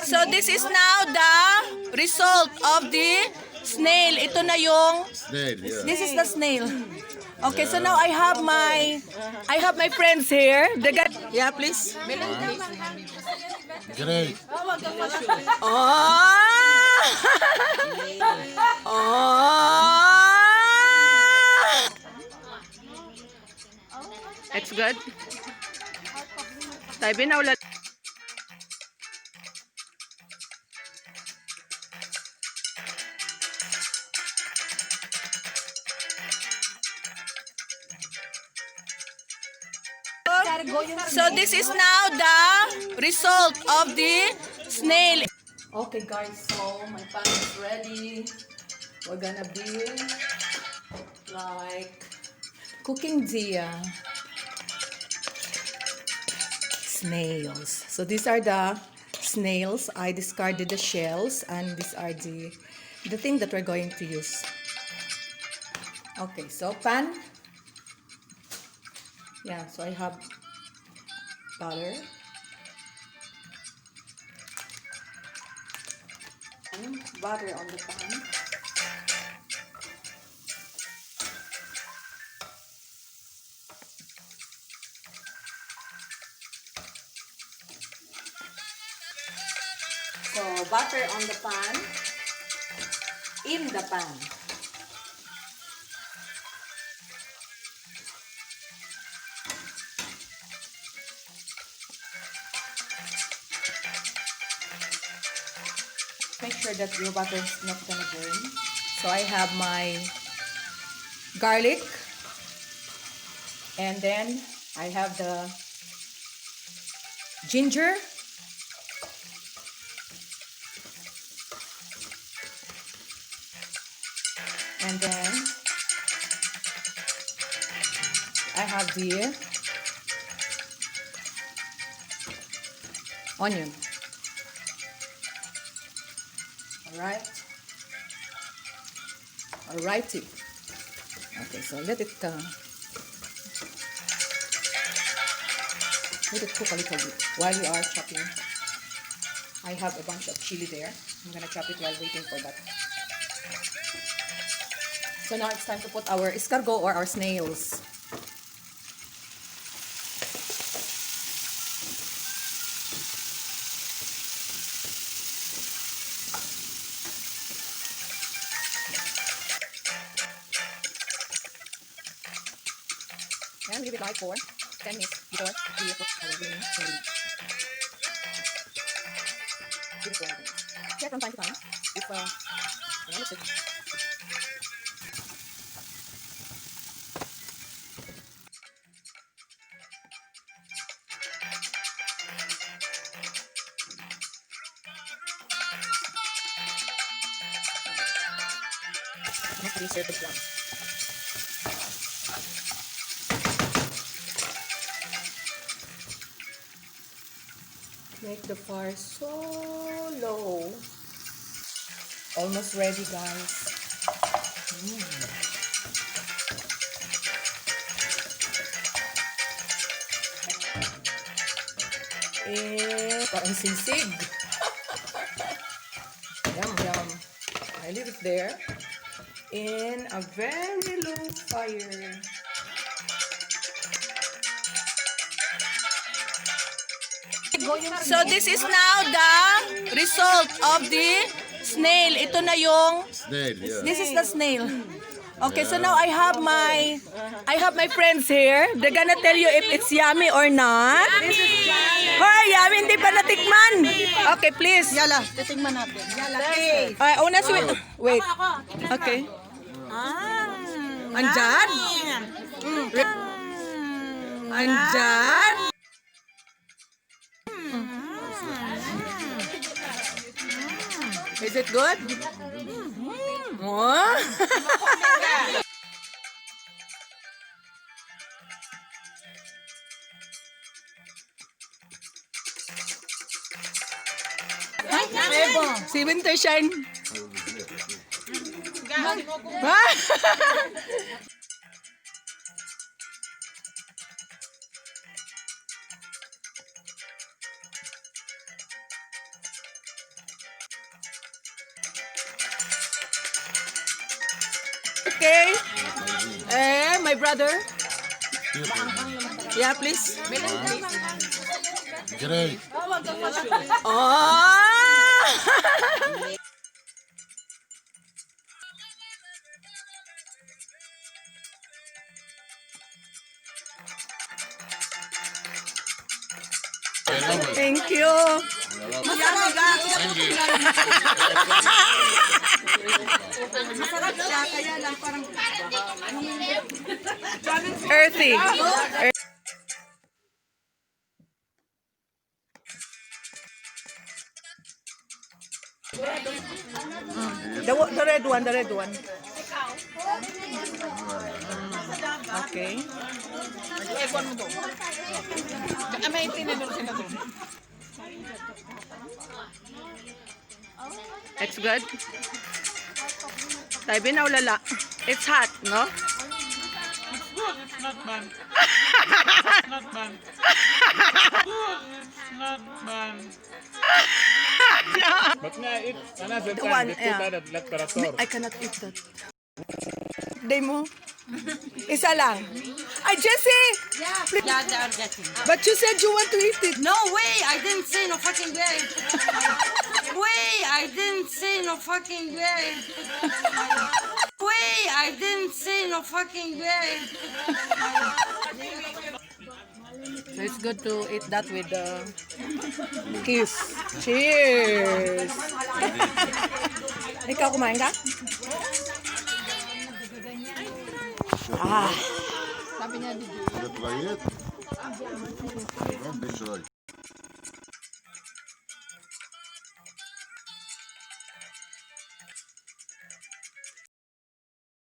So this is now the result of the snail. Ito na yung Snail, yeah. this is the snail. Okay, so now I have my friends here. They got yeah, please. Great. Oh! Oh! It's good. Tayo binaulat. So this is now the result of the snail. Okay guys, so my pan is ready. We're gonna be like cooking the snails. So these are the snails. I discarded the shells and these are the thing that we're going to use. Okay, so pan. Yeah, so I have butter. And butter on the pan. So butter on the pan. In the pan. Make sure that your butter is not gonna burn. So I have my garlic, and then I have the ginger, and then I have the onion. Alrighty. Okay, so let it cook a little bit while we are chopping. I have a bunch of chili there. I'm gonna chop it while waiting for that. So now it's time to put our escargot or our snails. And leave it like for 10 minutes before we put our green chili. Check from time to time if let's see. Must be served this one. Make the fire so low. Almost ready, guys. Parang sisig. Yum, yum. I leave it there in a very low fire. So this is now the result of the snail. Ito na yung Snail, yeah. this is the snail. Okay, so now I have my friends here. They're gonna tell you if it's yummy or not. Hoy, yummy, hindi pa natikman. Okay, please. Yala, titingnan natin. Yala, okay. Una wait. Okay. Andyan? Andyan? Is it good? Oh. Si Wintershine. Okay. My brother. Yeah, please. Great. Oh! I love it. Thank you. Masarap ka. Thank you. Masarap siya, kaya lang parang Earthy. The red one, the red one. Okay. may tinidor sila to. It's good. Tayo binawlala. It's hot, no? Good, it's not bad. It's not bad. Good, it's not bad. But nga, it's another The time, one, the two yeah. that literature. I cannot eat that. Day mo? Isa lang. Ay, Jessie! Yeah, they are getting. But you said you want to eat it. No way, I didn't say no fucking way. Way, I didn't say no fucking way. Way, I didn't say no fucking way. So it's good to eat that with the kiss. Cheers! Ikaw kumain ka? Ah, You try it? Don't be shy.